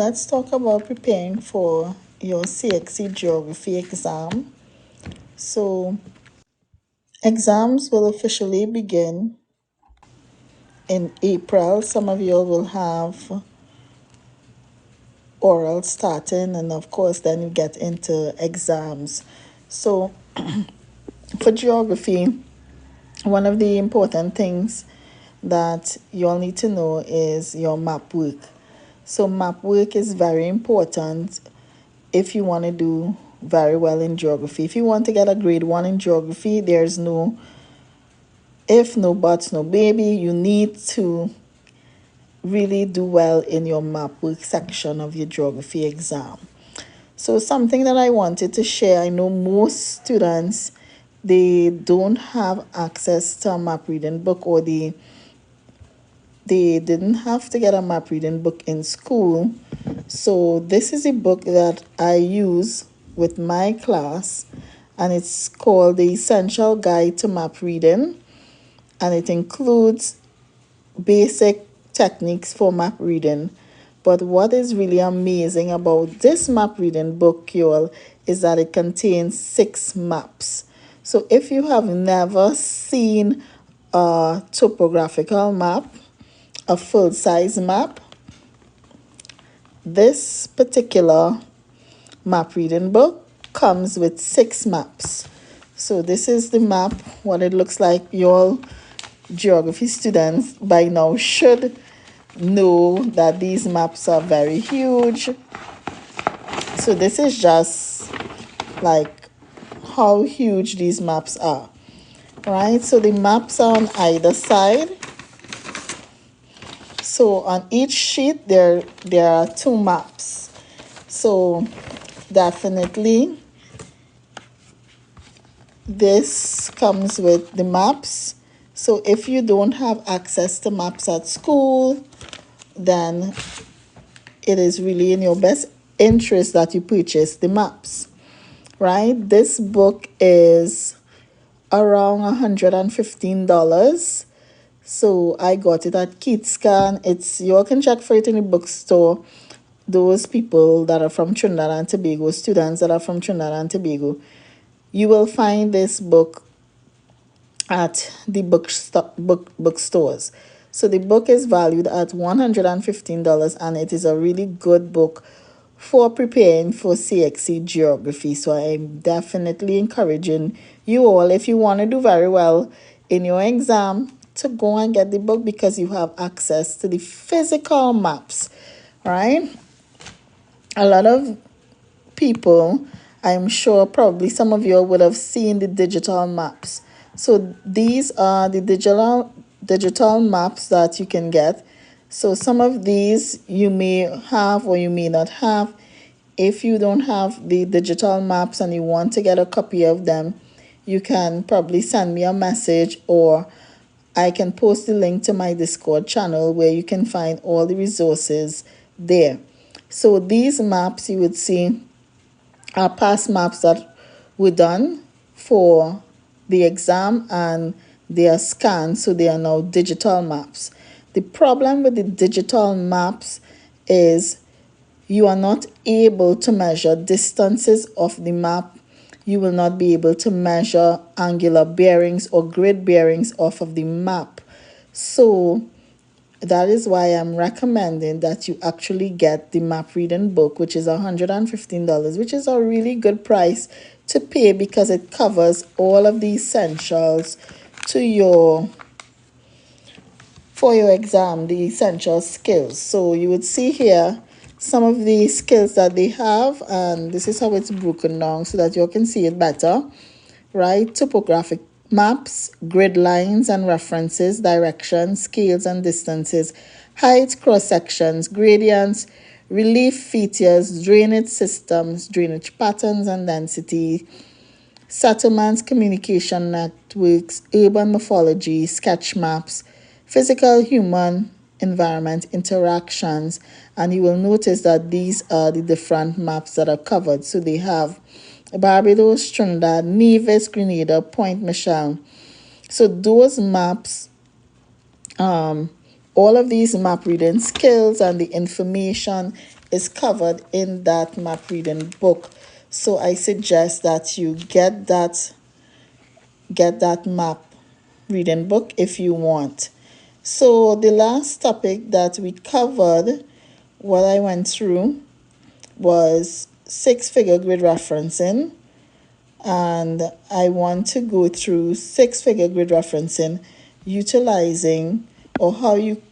let's talk about preparing for your CXC geography exam. So, exams will officially begin in April. Some of you will have oral starting, and of course, then you get into exams. So, for geography, one of the important things that you all need to know is your map work. So, map work is very important if you want to do very well in geography. If you want to get a grade 1 in geography, there's no if, no buts, no baby. You need to really do well in your map work section of your geography exam. So something that I wanted to share, I know most students, they don't have access to a map reading book, or they didn't have to get a map reading book in school. So this is a book that I use with my class, and it's called The Essential Guide to Map Reading, and it includes basic techniques for map reading. But what is really amazing about this map reading book, y'all, is that it contains 6 maps. So if you have never seen a topographical map, a full-size map, this particular map reading book comes with 6 maps. So this is the map, what it looks like. Y'all geography students by now should know that these maps are very huge. So this is just like how huge these maps are, right? So the maps are on either side. So on each sheet there are 2 maps. So definitely this comes with the maps. So if you don't have access to maps at school, then it is really in your best interest that you purchase the maps, right? This book is around $115. So I got it at KidsCan. You all can check for it in the bookstore. Those people that are from Trinidad and Tobago, students that are from Trinidad and Tobago, you will find this book at the bookstores. So the book is valued at $115, and it is a really good book for preparing for CXC geography. So I'm definitely encouraging you all, if you want to do very well in your exam, to go and get the book, because you have access to the physical maps, right? A lot of people, I'm sure probably some of you would have seen the digital maps. So these are the digital maps that you can get. So some of these you may have or you may not have. If you don't have the digital maps and you want to get a copy of them, you can probably send me a message, or I can post the link to my Discord channel where you can find all the resources there. So these maps you would see are past maps that were done for the exam, and they are scanned, so they are now digital maps. The problem with the digital maps is you are not able to measure distances of the map. You will not be able to measure angular bearings or grid bearings off of the map. So that is why I'm recommending that you actually get the map reading book, which is $115, which is a really good price to pay, because it covers all of the essentials for your exam, the essential skills. So you would see here some of the skills that they have, and this is how it's broken down so that you can see it better, right? Topographic maps, grid lines and references, directions, scales and distances, heights, cross sections, gradients, relief features, drainage systems, drainage patterns and density, settlements, communication networks, urban morphology, sketch maps, physical human environment interactions. And you will notice that these are the different maps that are covered. So they have Barbados, Trinidad, Nevis, Grenada, Point Michelle. So those maps all of these map reading skills and the information is covered in that map reading book. So I suggest that you get that map reading book if you want. So the last topic that we covered, what I went through, was six-figure grid referencing, and I want to go through six-figure grid referencing utilizing, or how you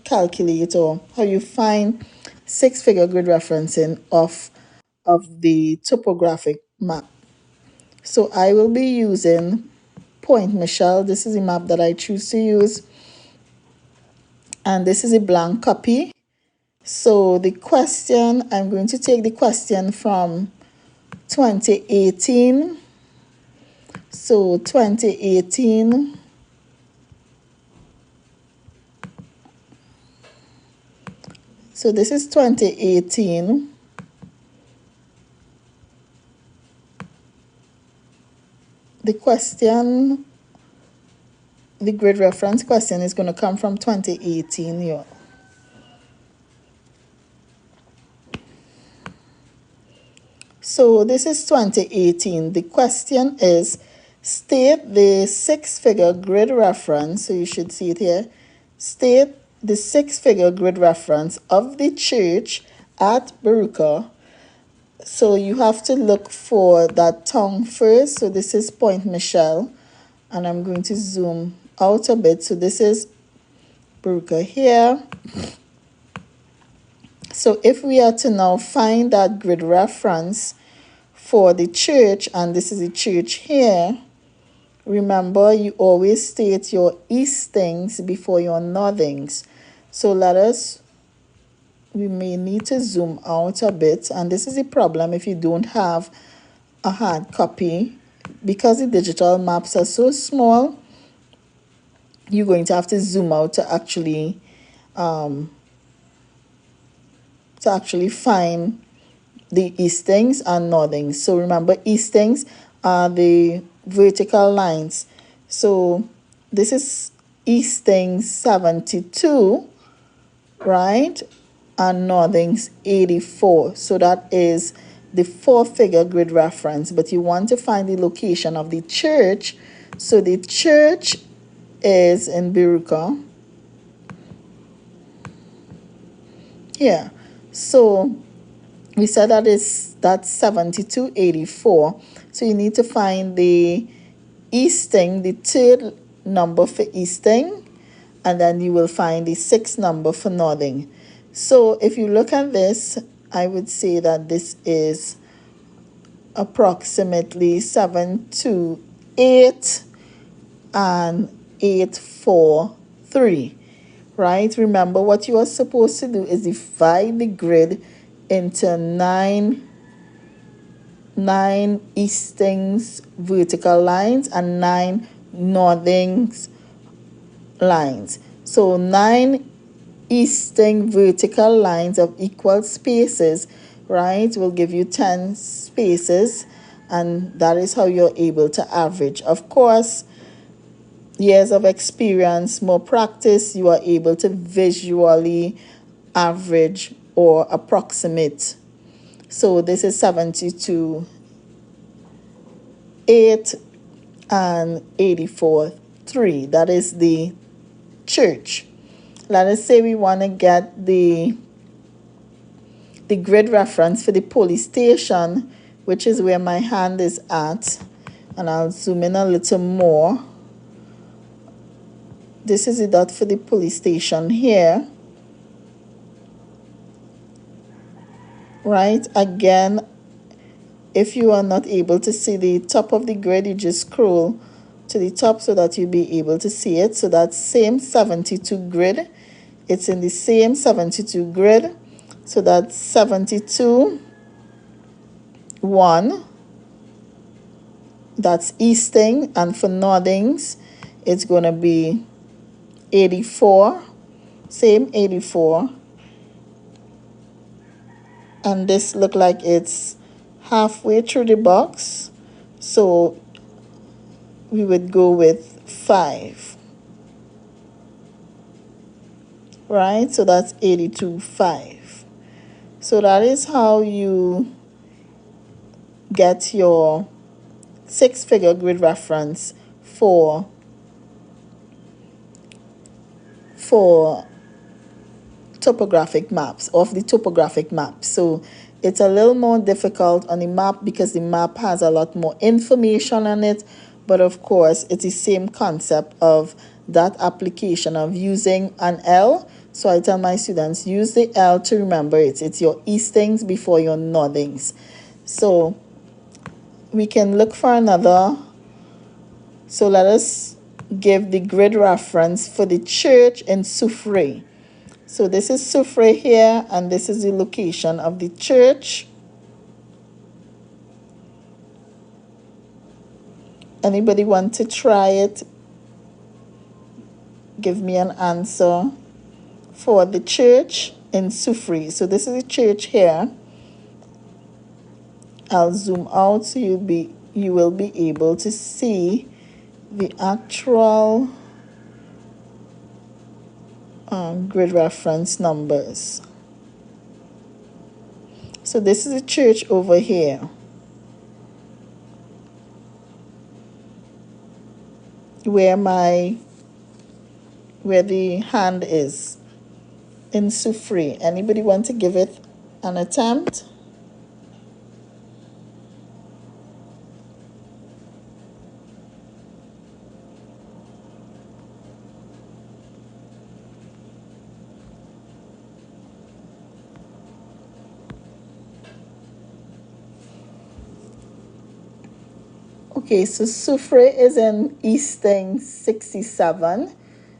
calculate or how you find six-figure grid referencing of the topographic map. So I will be using Point Michelle. This is the map that I choose to use, and this is a blank copy. So the question, I'm going to take the question from 2018. So 2018, so this is 2018. The question, the grid reference question is going to come from 2018 here. So this is 2018. The question is, state the six-figure grid reference. So you should see it here. State the six-figure grid reference of the church at Baruka. So you have to look for that tongue first. So this is Point Michelle, and I'm going to zoom out a bit. So this is Baruka here. So if we are to now find that grid reference for the church, and this is the church here, remember you always state your eastings before your northings. So we may need to zoom out a bit, and this is the problem if you don't have a hard copy. Because the digital maps are so small, you're going to have to zoom out to actually find the eastings and northings. So remember, eastings are the vertical lines. So this is eastings 72, right? And northings 84. So that is the four-figure grid reference. But you want to find the location of the church. So the church is in Baruka. Here. So we said that's 7284. So you need to find the easting, the third number for easting, and then you will find the sixth number for northing. So if you look at this, I would say that this is approximately 728 and 843. Right? Remember, what you are supposed to do is divide the grid into nine eastings vertical lines and 9 northings lines. So 9 easting vertical lines of equal spaces, right, will give you 10 spaces, and that is how you're able to average. Of course, years of experience, more practice, you are able to visually average or approximate. So this is 72, 8 and 84, 3. That is the church. Let us say we want to get the grid reference for the police station, which is where my hand is at. And I'll zoom in a little more. This is the dot for the police station here. Right? Again, if you are not able to see the top of the grid, you just scroll to the top so that you'll be able to see it. So that same 72 grid, it's in the same 72 grid. So that's 72, 1. That's easting, and for northings, it's going to be 84, same 84. And this look like it's halfway through the box, so we would go with 5. right? So that's 82.5. So that is how you get your 6-figure grid reference for topographic maps, of the topographic map. So it's a little more difficult on the map because the map has a lot more information on it, but of course it's the same concept of that application of using an L. So I tell my students, use the L to remember it. It's your eastings before your northings. So we can look for another. So let us give the grid reference for the church in Soufrière. So this is Soufrière here, and this is the location of the church. Anybody want to try it? Give me an answer for the church in Soufrière. So this is the church here. I'll zoom out so you will be able to see the actual grid reference numbers. So this is a church over here. Where the hand is in Soufrière. Anybody want to give it an attempt? Okay, so Soufrière is in eastern 67.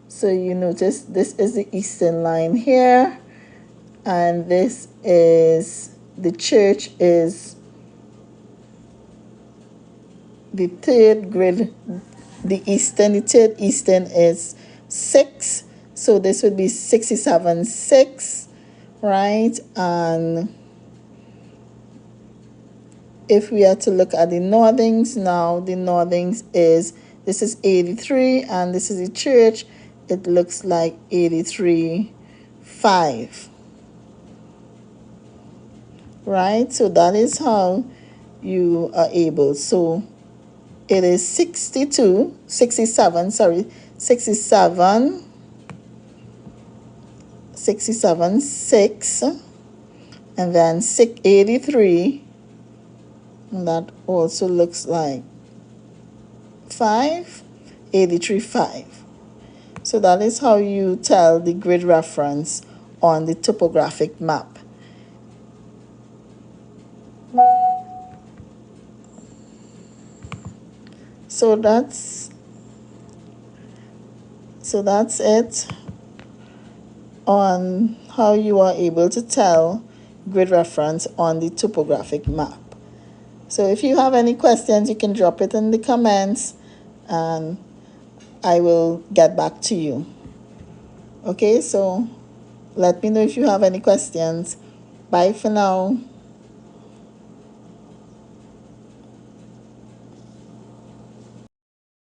So you notice this is the eastern line here, and this is the church is the third grid, the third eastern is 6. So this would be 67.6, right? And if we are to look at the northings now, the northings is, this is 83, and this is the church. It looks like 83.5. Right? So that is how you are able. So it is 67, 6, and then 83. And that also looks like 83.5. So that is how you tell the grid reference on the topographic map. So that's it on how you are able to tell grid reference on the topographic map. So if you have any questions, you can drop it in the comments and I will get back to you. Okay, so let me know if you have any questions. Bye for now.